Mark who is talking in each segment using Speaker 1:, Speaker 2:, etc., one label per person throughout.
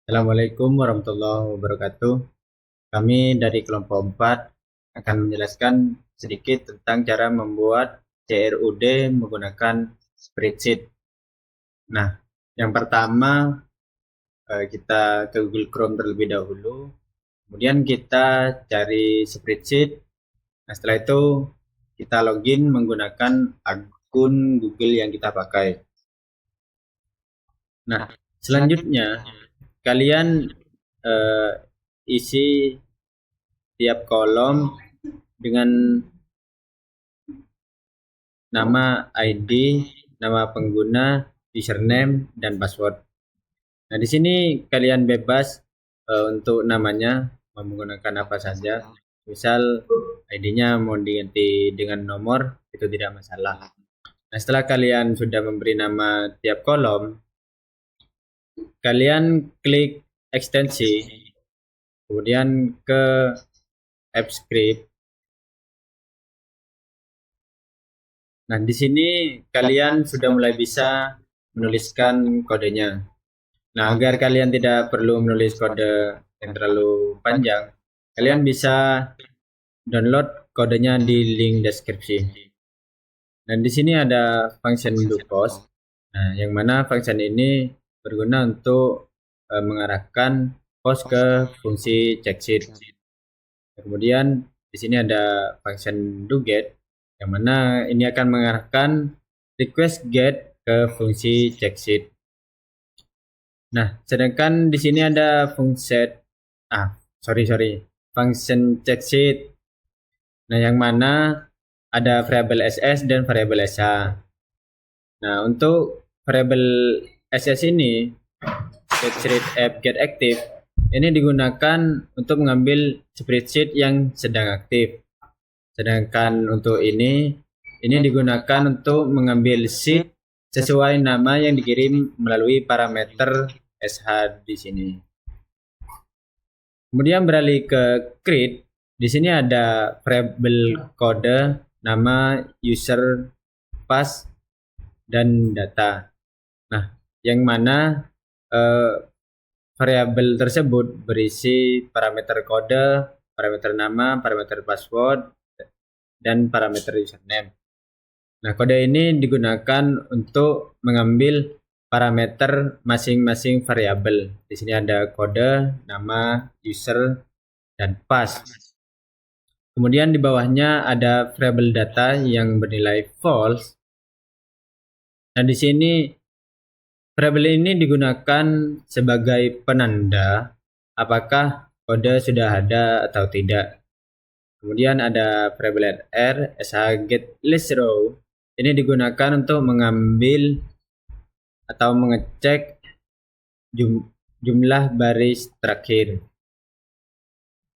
Speaker 1: Assalamualaikum warahmatullahi wabarakatuh. Kami dari kelompok 4 akan menjelaskan sedikit tentang cara membuat CRUD menggunakan spreadsheet. Nah, yang pertama kita ke Google Chrome terlebih dahulu. Kemudian kita cari spreadsheet. Nah, setelah itu kita login menggunakan akun Google yang kita pakai. Nah, selanjutnya kalian isi tiap kolom dengan nama ID, nama pengguna, username, dan password. Nah, di sini kalian bebas untuk namanya mau menggunakan apa saja. Misal ID-nya mau diganti dengan nomor, itu tidak masalah. Nah, setelah kalian sudah memberi nama tiap kolom, kalian klik ekstensi, kemudian ke AppScript. Nah, di sini kalian sudah mulai bisa menuliskan kodenya. Nah, agar kalian tidak perlu menulis kode yang terlalu panjang, kalian bisa download kodenya di link deskripsi. Dan di sini ada function do post. Nah, yang mana function ini berguna untuk mengarahkan post ke fungsi checksheet. Kemudian di sini ada function do get, yang mana ini akan mengarahkan request get ke fungsi checksheet. Nah, sedangkan di sini ada function checksheet. Nah, yang mana ada variabel ss dan variabel sa. Nah, untuk variabel ss ini, spreadsheet app get active, ini digunakan untuk mengambil spreadsheet yang sedang aktif. Sedangkan untuk ini digunakan untuk mengambil sheet sesuai nama yang dikirim melalui parameter sh di sini. Kemudian beralih ke create, di sini ada variabel kode, nama, user, pass, dan data. Nah, yang mana variabel tersebut berisi parameter kode, parameter nama, parameter password, dan parameter username. Nah, kode ini digunakan untuk mengambil parameter masing-masing variabel. Di sini ada kode, nama, user, dan pass. Kemudian di bawahnya ada variabel data yang bernilai false. Nah, di sini variabel ini digunakan sebagai penanda apakah kode sudah ada atau tidak. Kemudian ada variabel r, get list row. Ini digunakan untuk mengambil atau mengecek jumlah baris terakhir.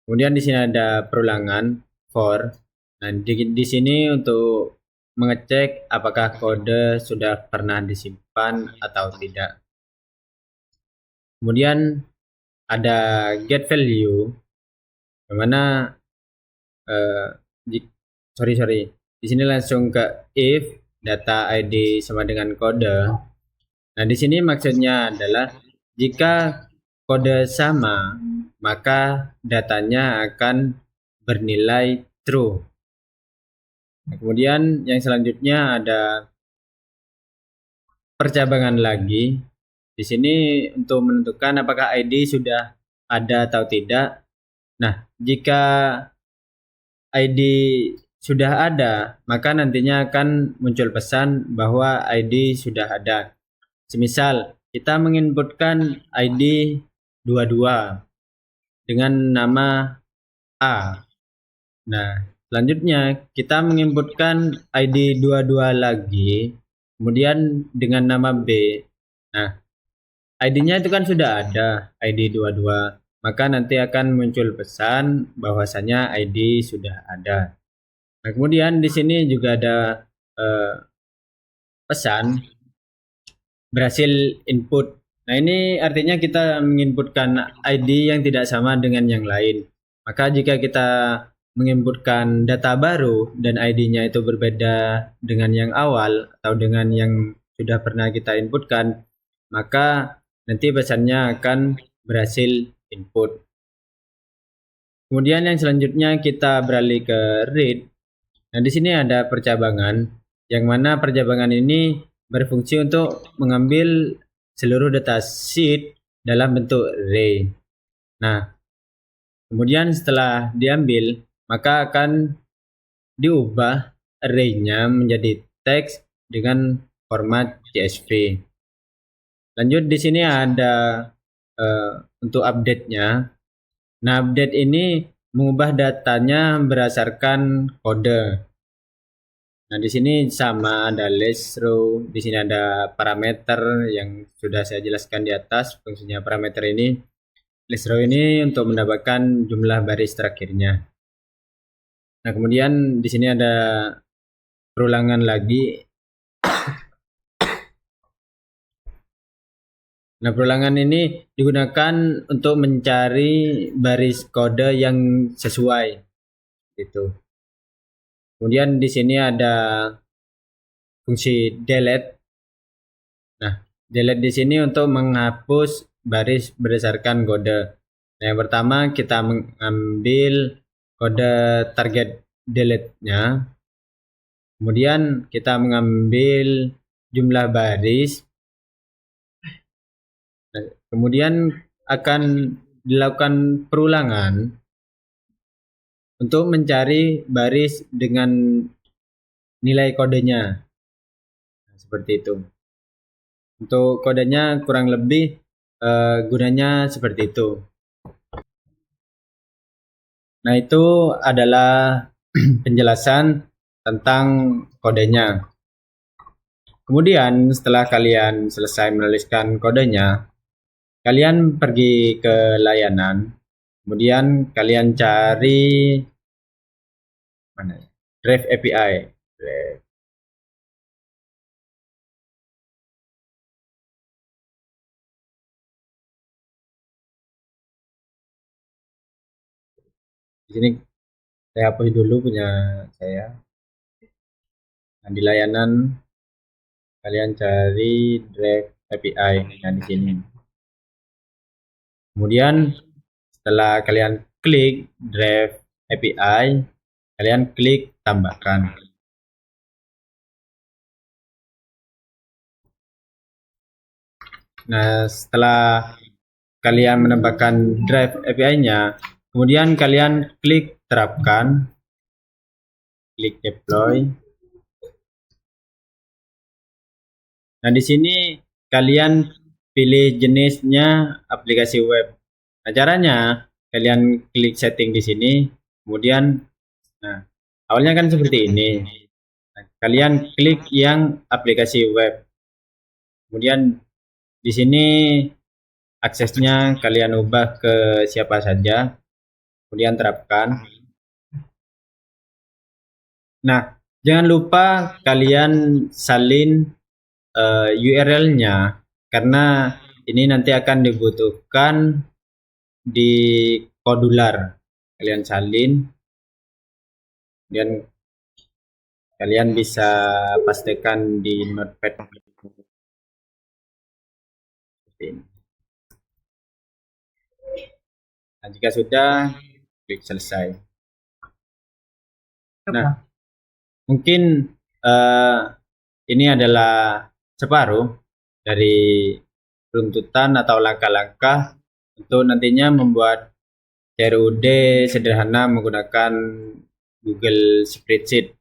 Speaker 1: Kemudian di sini ada perulangan for. Nah, di sini untuk mengecek apakah kode sudah pernah disimpan atau tidak. Kemudian ada get value, yang mana di sini langsung ke if data ID sama dengan kode. Nah, di sini maksudnya adalah jika kode sama, maka datanya akan bernilai true. Nah, kemudian yang selanjutnya ada percabangan lagi. Di sini untuk menentukan apakah ID sudah ada atau tidak. Nah, jika ID sudah ada, maka nantinya akan muncul pesan bahwa ID sudah ada. Semisal kita menginputkan ID 22 dengan nama A. Nah, selanjutnya kita menginputkan ID 22 lagi, kemudian dengan nama B. Nah, ID-nya itu kan sudah ada, ID 22. Maka nanti akan muncul pesan bahwasanya ID sudah ada. Nah, kemudian di sini juga ada pesan berhasil input. Nah, ini artinya kita menginputkan ID yang tidak sama dengan yang lain. Maka jika kita menginputkan data baru dan ID-nya itu berbeda dengan yang awal atau dengan yang sudah pernah kita inputkan, maka nanti pesannya akan berhasil input. Kemudian yang selanjutnya kita beralih ke read. Nah, di sini ada percabangan, yang mana percabangan ini berfungsi untuk mengambil seluruh datasheet dalam bentuk array. Nah, kemudian setelah diambil, maka akan diubah array-nya menjadi teks dengan format CSV. Lanjut di sini ada untuk update-nya. Nah, update ini mengubah datanya berdasarkan kode. Nah, di sini sama ada list row, di sini ada parameter yang sudah saya jelaskan di atas. Fungsinya parameter ini, list row ini untuk mendapatkan jumlah baris terakhirnya. Nah, kemudian di sini ada perulangan lagi. Nah, perulangan ini digunakan untuk mencari baris kode yang sesuai. Gitu. Kemudian di sini ada fungsi delete. Nah, delete di sini untuk menghapus baris berdasarkan kode. Nah, yang pertama kita mengambil kode target delete-nya. Kemudian kita mengambil jumlah baris. Nah, kemudian akan dilakukan perulangan untuk mencari baris dengan nilai kodenya. Nah, seperti itu. Untuk kodenya kurang lebih gunanya seperti itu. Nah, itu adalah penjelasan tentang kodenya. Kemudian setelah kalian selesai menuliskan kodenya, kalian pergi ke layanan. Kemudian kalian cari mana ya? Drive API. Drive. Di sini saya hapus dulu punya saya. Nah, di layanan kalian cari Drive API. Nah, di sini. Kemudian setelah kalian klik Drive API, kalian klik tambahkan. Nah, setelah kalian menambahkan Drive API-nya, kemudian kalian klik terapkan, klik deploy. Nah, di sini kalian pilih jenisnya aplikasi web. Nah, caranya kalian klik setting di sini, kemudian nah, awalnya kan seperti ini. Nah, kalian klik yang aplikasi web. Kemudian di sini aksesnya kalian ubah ke siapa saja, kemudian terapkan. Nah, jangan lupa kalian salin URL-nya karena ini nanti akan dibutuhkan di Kodular. Kalian salin, dan kalian bisa pastikan di Notepad seperti ini. Nah, jika sudah, klik selesai. Nah, mungkin ini adalah separuh dari runtutan atau langkah-langkah untuk nantinya membuat CRUD sederhana menggunakan Google Spreadsheet.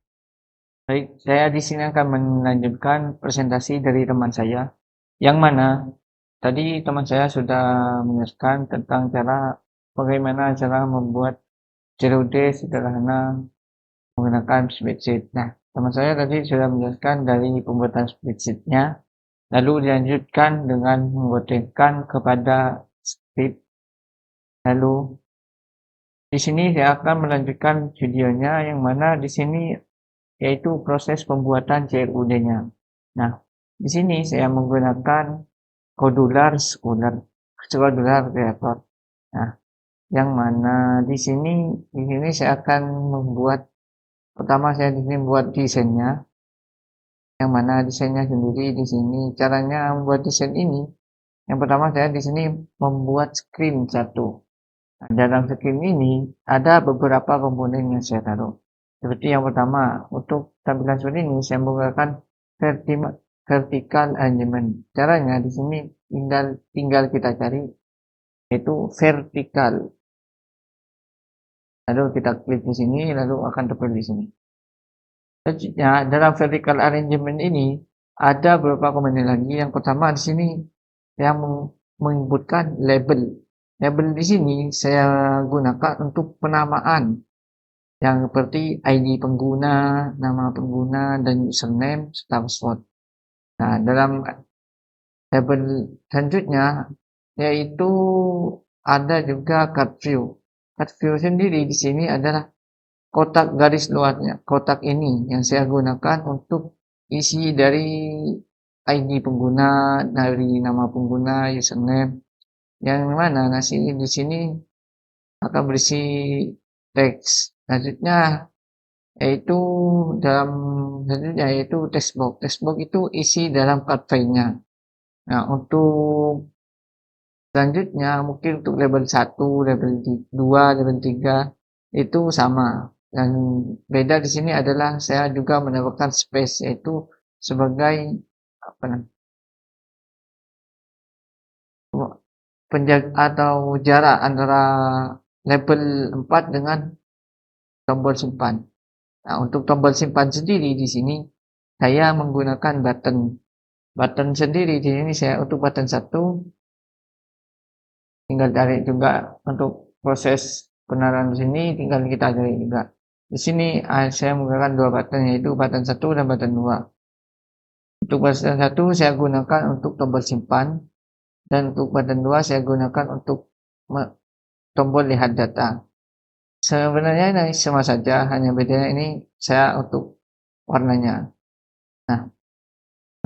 Speaker 2: Baik, saya di sini akan melanjutkan presentasi dari teman saya, yang mana tadi teman saya sudah menjelaskan tentang bagaimana cara membuat CRUD sederhana menggunakan spreadsheet. Nah, teman saya tadi sudah menjelaskan dari pembuatan spreadsheet-nya, lalu dilanjutkan dengan menggotengkan kepada script. Lalu di sini saya akan melanjutkan videonya, yang mana di sini yaitu proses pembuatan CRUD-nya. Nah, di sini saya menggunakan Scholar Creator. Nah, yang mana di sini saya akan membuat, pertama saya di sini membuat desainnya, yang mana desainnya sendiri di sini. Caranya membuat desain ini Yang pertama saya di sini membuat screen satu. Nah, dalam screen ini ada beberapa komponen yang saya taruh. Seperti yang pertama, untuk tampilan seperti ini saya menggunakan vertical alignment. Caranya di sini tinggal kita cari yaitu vertikal. Lalu kita klik di sini, lalu akan terpilih di sini. Selanjutnya, dalam vertical arrangement ini ada beberapa komponen lagi. Yang pertama di sini yang menyebutkan label. Label di sini saya gunakan untuk penamaan yang seperti ID pengguna, nama pengguna, dan username serta password. Nah, dalam label selanjutnya yaitu ada juga card view. Card view sendiri di sini adalah kotak garis luarnya. Kotak ini yang saya gunakan untuk isi dari ID pengguna, dari nama pengguna, username, yang mana nasi di sini akan berisi teks. Selanjutnya yaitu dalam selanjutnya yaitu textbox. Textbox itu isi dalam card file-nya. Nah, untuk selanjutnya mungkin untuk label 1, label 2, label 3 itu sama. Dan beda di sini adalah saya juga menambahkan space yaitu sebagai apa namanya penjaga atau jarak antara label 4 dengan tombol simpan. Nah, untuk tombol simpan sendiri di sini saya menggunakan button. Button sendiri di sini saya untuk button 1 tinggal cari juga untuk proses penaruhan di sini tinggal kita cari juga. Di sini saya menggunakan dua button yaitu button 1 dan button 2. Untuk button 1 saya gunakan untuk tombol simpan dan untuk button 2 saya gunakan untuk tombol lihat data. Sebenarnya ini sama saja, hanya bedanya ini saya untuk warnanya. Nah,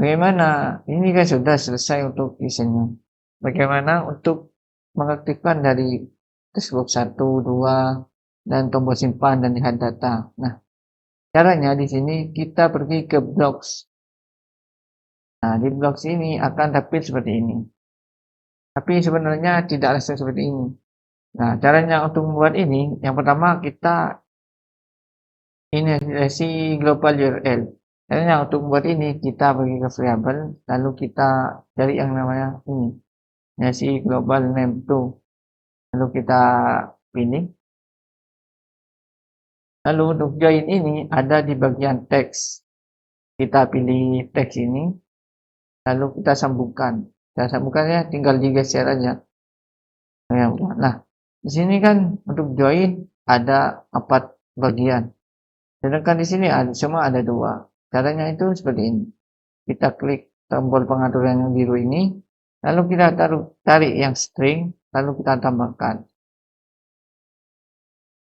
Speaker 2: bagaimana? Ini kan sudah selesai untuk desainnya. Bagaimana untuk mengaktifkan dari textbox 1, 2, dan tombol simpan dan lihat data. Nah, caranya di sini kita pergi ke blocks. Nah, di blocks ini akan tampil seperti ini. Tapi sebenarnya tidak langsung seperti ini. Nah, caranya untuk membuat ini, yang pertama kita inisialisasi global URL. Caranya untuk membuat ini, kita pergi ke variable, lalu kita cari yang namanya ini, inisialisasi global name to. Lalu kita pilih. Lalu untuk join ini ada di bagian teks. Kita pilih teks ini, lalu kita sambungkan. Kita sambungkannya tinggal digeser aja. Nah, di sini kan untuk join ada 4 bagian. Sedangkan di sini semua ada 2. Caranya itu seperti ini. Kita klik tombol pengaturan yang biru ini, lalu kita tarik yang string, lalu kita tambahkan.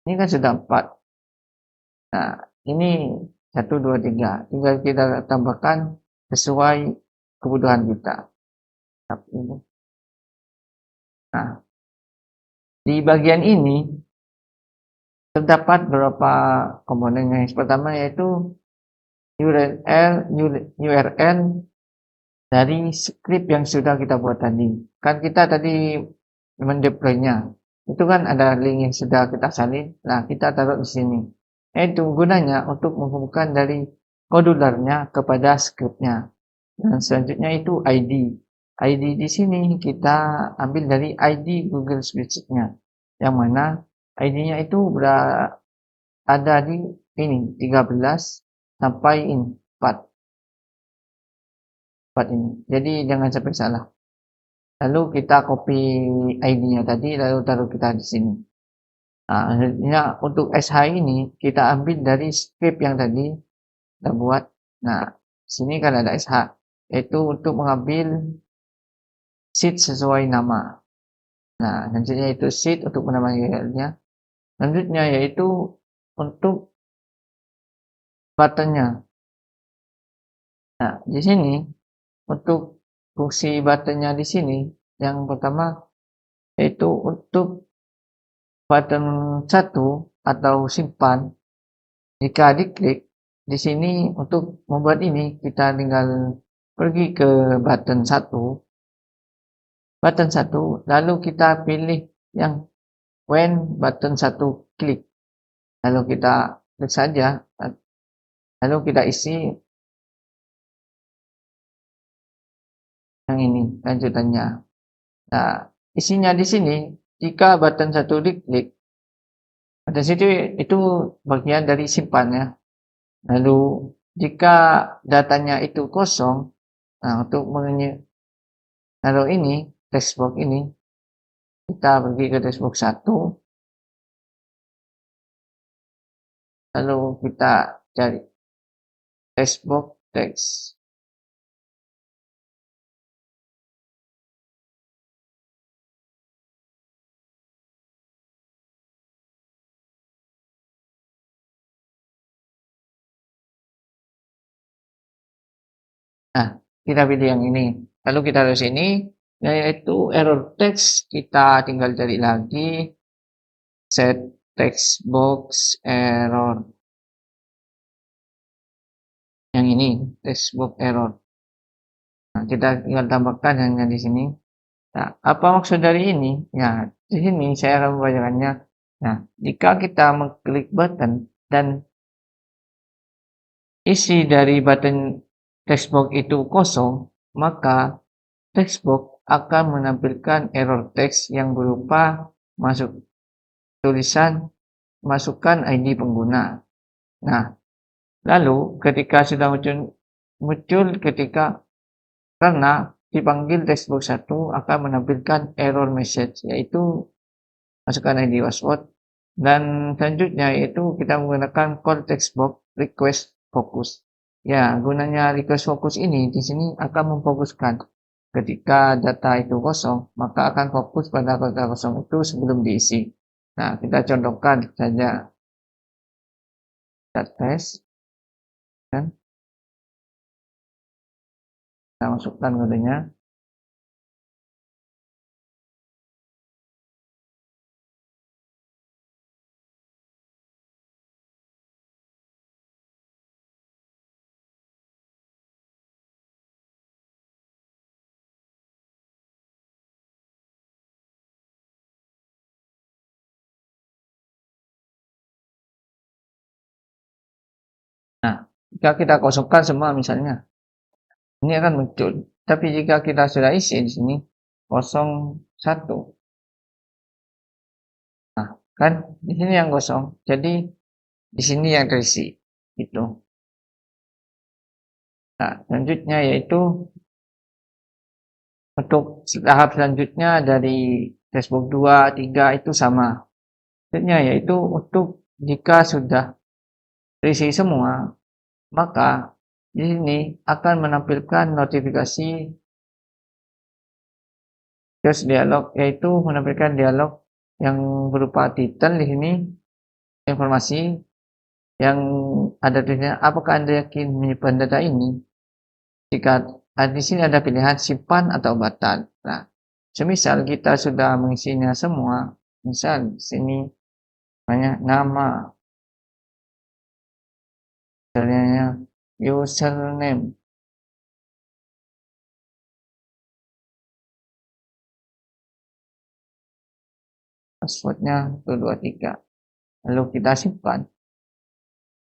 Speaker 2: Ini kan sudah 4. Nah, ini 1, 2, 3. Tinggal kita tambahkan sesuai kebutuhan kita. Nah, di bagian ini terdapat beberapa komponen. Yang pertama yaitu URL dari script yang sudah kita buat tadi. Kan kita tadi mendeploy-nya. Itu kan ada link yang sudah kita salin. Nah, kita taruh di sini. Itu gunanya untuk menghubungkan dari modularnya kepada scriptnya. Dan selanjutnya itu ID. ID di sini kita ambil dari ID Google Spreadsheet-nya. Yang mana ID-nya itu ada di ini 13 sampai ini 4 ini. Jadi jangan sampai salah. Lalu kita copy ID-nya tadi lalu taruh kita di sini. Nah, akhirnya untuk SH ini kita ambil dari script yang tadi kita buat. Nah, sini kan ada SH yaitu untuk mengambil sheet sesuai nama. Nah, selanjutnya itu sheet untuk menamai URL-nya. Selanjutnya yaitu untuk buttonnya. Nah, di sini untuk fungsi buttonnya di sini yang pertama yaitu untuk button 1 atau simpan. Jika diklik di sini untuk membuat ini kita tinggal pergi ke button 1. button 1, lalu kita pilih yang when button 1 klik. Lalu kita klik saja, lalu kita isi yang ini lanjutannya. Nah, isinya di sini jika button 1 diklik, pada situ itu bagian dari simpan ya. Lalu jika datanya itu kosong, nah untuk menaruh ini text box ini, kita pergi ke text box 1, lalu kita cari text box text. Nah, kita pilih yang ini. Lalu kita taruh sini, yaitu error text. Kita tinggal cari lagi set text box error. Yang ini, text box error. Nah, kita tinggal tambahkan hanya di sini. Nah, apa maksud dari ini? Ya, di sini saya akan membacakannya. Nah, jika kita mengklik button dan isi dari button text box itu kosong, maka text box akan menampilkan error text yang berupa tulisan masukkan ID pengguna. Nah, lalu ketika sudah muncul karena dipanggil text box 1 akan menampilkan error message, yaitu masukkan ID password, dan selanjutnya yaitu kita menggunakan call text box request focus. Ya, gunanya request focus ini di sini akan memfokuskan ketika data itu kosong, maka akan fokus pada data kosong itu sebelum diisi. Nah, kita contohkan saja test dan kita masukkan kodenya. Nah, jika kita kosongkan semua misalnya, ini akan muncul. Tapi jika kita sudah isi di sini 01. Nah, kan di sini yang kosong. Jadi di sini yang terisi. Itu. Nah, selanjutnya yaitu untuk tahap selanjutnya dari Facebook 2, 3 itu sama. Selanjutnya yaitu untuk jika sudah terisi semua, maka di sini akan menampilkan notifikasi terus dialog, yaitu menampilkan dialog yang berupa title di sini, informasi yang ada tulisnya apakah Anda yakin menyimpan data ini. Jika di sini ada pilihan simpan atau batal. Nah, semisal kita sudah mengisinya semua, misal di sini banyak nama, misalnya username, passwordnya 123, lalu kita simpan.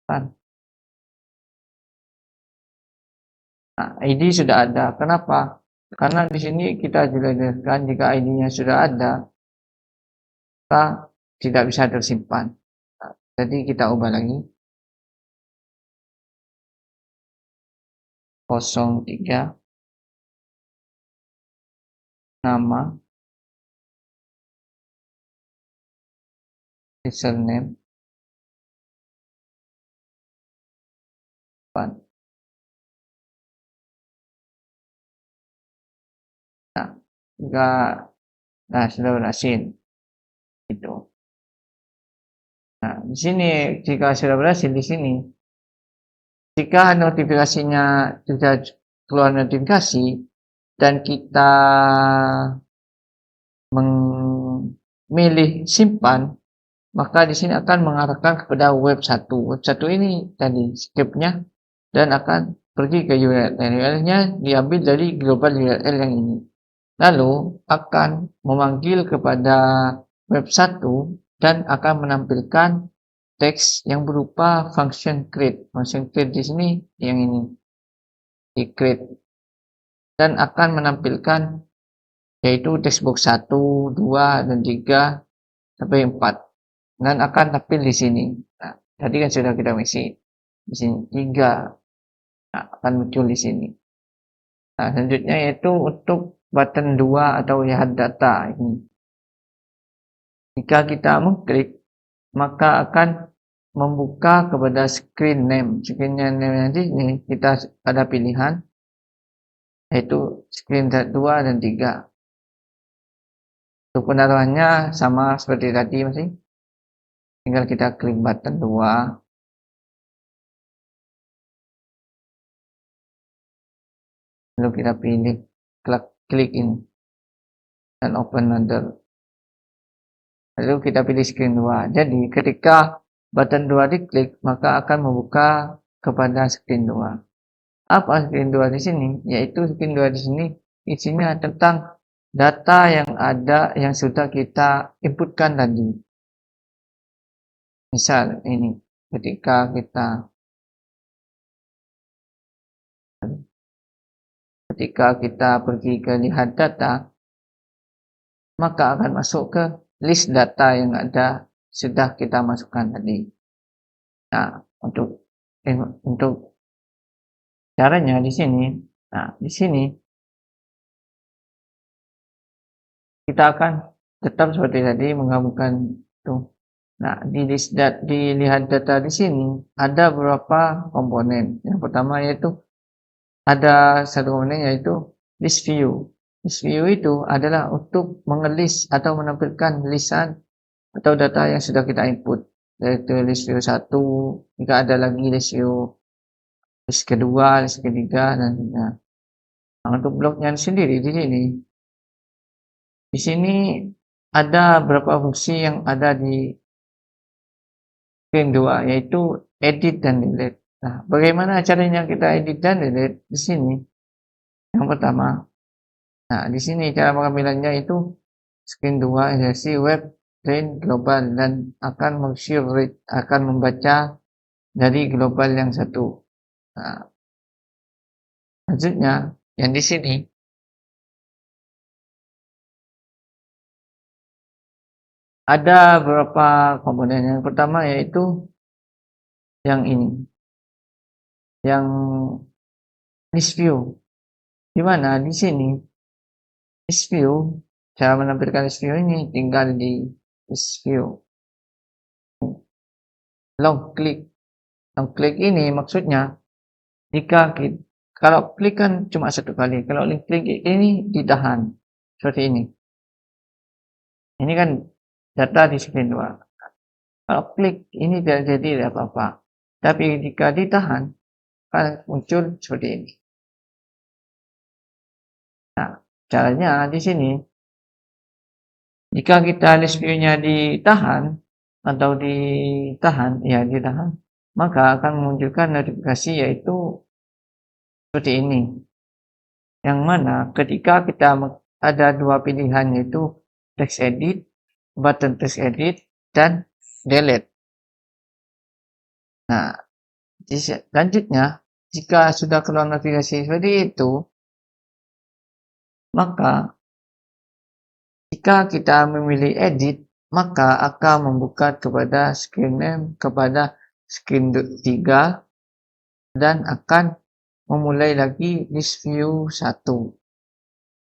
Speaker 2: Nah, ID sudah ada. Kenapa? Karena di sini kita jelaskan jika ID-nya sudah ada, maka tidak bisa tersimpan. Nah, jadi kita ubah lagi. 03 nama, username, nah, sudah berhasil. Itu. Nah, di sini jika sudah berhasil di sini, jika notifikasinya sudah keluar notifikasi dan kita memilih simpan, maka di sini akan mengarahkan kepada web 1. Web 1 ini tadi skipnya dan akan pergi ke URL. URL-nya diambil dari global URL yang ini. lalu akan memanggil kepada web 1 dan akan menampilkan teks yang berupa function create. Function create di sini yang ini, di create, dan akan menampilkan yaitu text box 1, 2, dan 3 sampai 4, dan akan tampil di sini. Nah, tadi kan sudah kita isi di sini 3, nah, akan muncul di sini. Nah, selanjutnya yaitu untuk button 2 atau lihat data ini. Jika kita mengklik, maka akan membuka kepada screen name. Screen name nanti ini kita ada pilihan yaitu screen 2 dan 3. Untuk penaruhannya sama seperti tadi masih. Tinggal kita klik button 2. Lalu kita pilih klik ini dan open another. Lalu kita pilih screen 2. Jadi ketika button 2 diklik, maka akan membuka kepada screen 2. Apa screen 2 di sini? Yaitu screen 2 di sini isinya tentang data yang ada yang sudah kita inputkan tadi. Misal ini, ketika kita pergi ke lihat data, maka akan masuk ke list data yang ada sudah kita masukkan tadi. Nah, untuk caranya di sini, nah di sini kita akan tetap seperti tadi menggabungkan itu. Nah, dilihat data di sini ada beberapa komponen. Yang pertama yaitu ada satu komponen yaitu list view. List view itu adalah untuk mengelis atau menampilkan lisan atau data yang sudah kita input. Yaitu list view 1, jika ada lagi list view list kedua, list ketiga, dan nah, untuk bloknya sendiri di sini ada beberapa fungsi yang ada di screen 2 yaitu edit dan delete. Nah, bagaimana caranya kita edit dan delete di sini? Yang pertama, nah di sini cara pengambilannya itu screen 2 versi web train global dan akan akan membaca dari global yang satu. Nah, selanjutnya yang di sini ada beberapa komponen. Yang pertama yaitu yang ini, yang list view. Di mana di sini list view, cara menampilkan list view ini tinggal di list view. Long click ini maksudnya jika kalau klik kan cuma satu kali, kalau klik ini ditahan seperti ini. Ini kan data di screen 2. Kalau klik ini tidak jadi apa-apa. Tapi jika ditahan akan muncul seperti ini. Nah, caranya di sini jika kita list view-nya ditahan atau ditahan, maka akan memunculkan notifikasi yaitu seperti ini. Yang mana ketika kita ada dua pilihan yaitu text edit, button text edit, dan delete. Nah, selanjutnya jika sudah keluar notifikasi seperti itu, maka jika kita memilih edit, maka akan membuka kepada screen name kepada screen 3 dan akan memulai lagi list view 1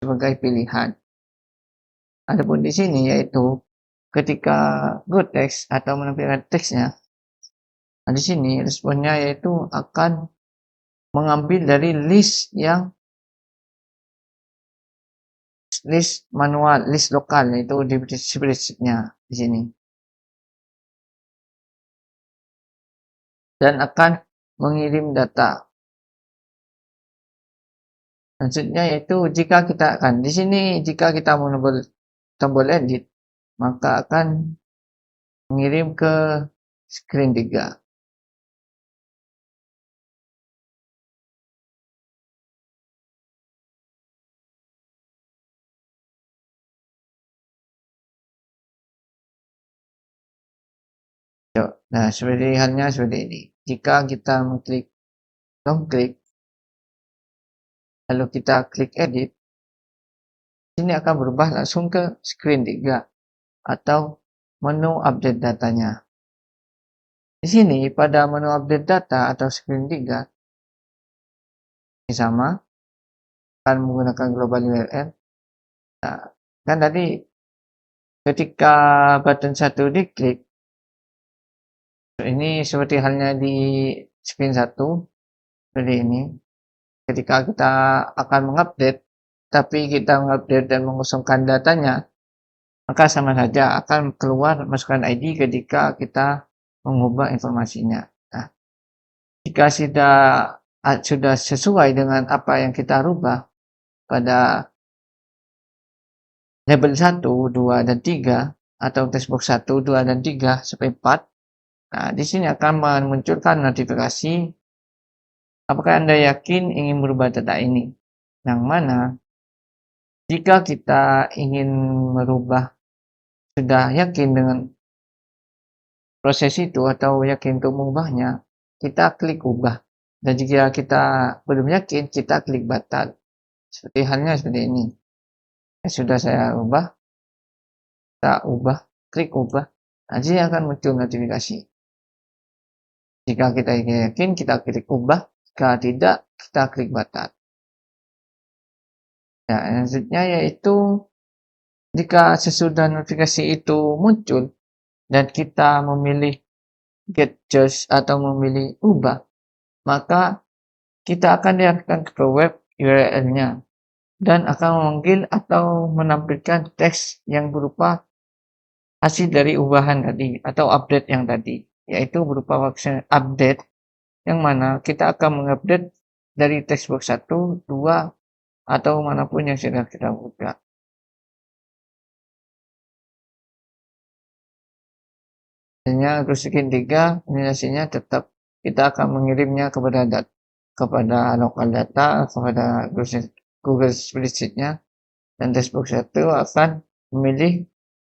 Speaker 2: sebagai pilihan. Adapun di sini yaitu ketika go text atau menampilkan teksnya, nah di sini responnya yaitu akan mengambil dari list manual, list lokal yaitu di spreadsheet-nya di sini. Dan akan mengirim data. Maksudnya yaitu jika kita akan di sini jika kita menambah tombol edit, maka akan mengirim ke screen 3. Nah, seperti halnya seperti ini. Jika kita mengklik long klik, lalu kita klik edit, ini akan berubah langsung ke screen 3 atau menu update datanya. Di sini pada menu update data atau screen 3 ini sama, akan menggunakan global URL. Nah, kan tadi ketika button 1 diklik, ini seperti halnya di screen 1, seperti ini. Ketika kita akan mengupdate, tapi kita mengupdate dan mengosongkan datanya, maka sama saja akan keluar masukan ID ketika kita mengubah informasinya. Nah, jika sudah sesuai dengan apa yang kita rubah pada label 1, 2, dan 3, atau textbox 1, 2, dan 3, sampai 4, nah, di sini akan memunculkan notifikasi apakah Anda yakin ingin merubah data ini. Yang mana jika kita ingin merubah, sudah yakin dengan proses itu atau yakin untuk mengubahnya, kita klik ubah. Dan jika kita belum yakin, kita klik batal. Seperti halnya seperti ini. Sudah saya ubah, kita ubah, klik ubah. Nanti akan muncul notifikasi. Jika kita yakin, kita klik ubah. Jika tidak, kita klik batal. Ya, selanjutnya yaitu jika sesudah notifikasi itu muncul dan kita memilih get just atau memilih ubah, maka kita akan diarahkan ke web URL-nya dan akan memanggil atau menampilkan teks yang berupa hasil dari ubahan tadi atau update yang tadi, yaitu berupa function update yang mana kita akan mengupdate dari textbox 1, 2, atau manapun yang sudah kita buka. Hanya untuk screen 3, hasilnya tetap kita akan mengirimnya kepada local data, kepada Google Spreadsheet-nya, dan textbox 1 akan memilih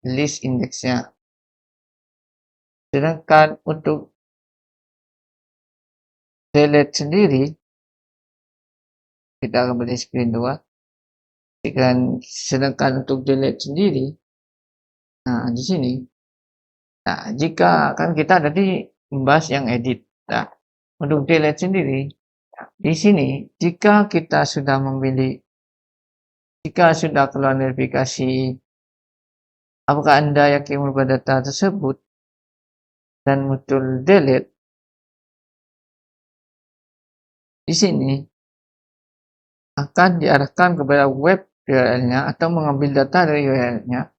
Speaker 2: list indeksnya. Sedangkan untuk delete sendiri, kita akan beli screen 2. Sedangkan untuk delete sendiri, nah di sini, nah jika kan kita tadi membahas yang edit, nah untuk delete sendiri, nah, di sini jika kita sudah keluar verifikasi apakah Anda yakin merubah data tersebut dan muncul delete, di sini akan diarahkan kepada web URL-nya atau mengambil data dari URL-nya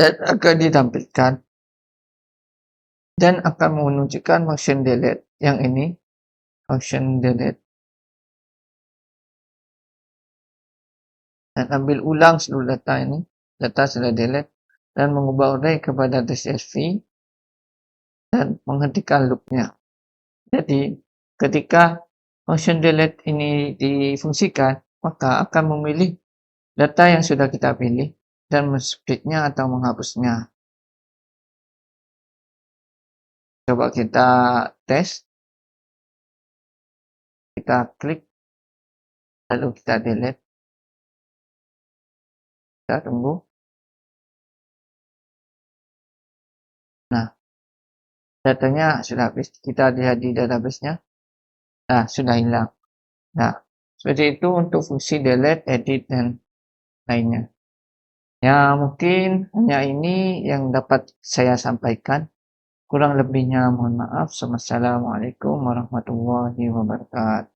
Speaker 2: dan akan ditampilkan dan akan menunjukkan function delete. Yang ini function delete, dan ambil ulang seluruh data ini, data sudah delete, dan mengubah array kepada tsv dan menghentikan loopnya. Jadi ketika function delete ini difungsikan, maka akan memilih data yang sudah kita pilih dan men-splitnya atau menghapusnya. Coba kita tes. Kita klik, lalu kita delete. Kita tunggu. Nah, datanya sudah habis. Kita lihat di database-nya. Nah, sudah hilang. Nah, seperti itu untuk fungsi delete, edit, dan lainnya. Ya, mungkin hanya ini yang dapat saya sampaikan. Kurang lebihnya mohon maaf. Wassalamualaikum warahmatullahi wabarakatuh.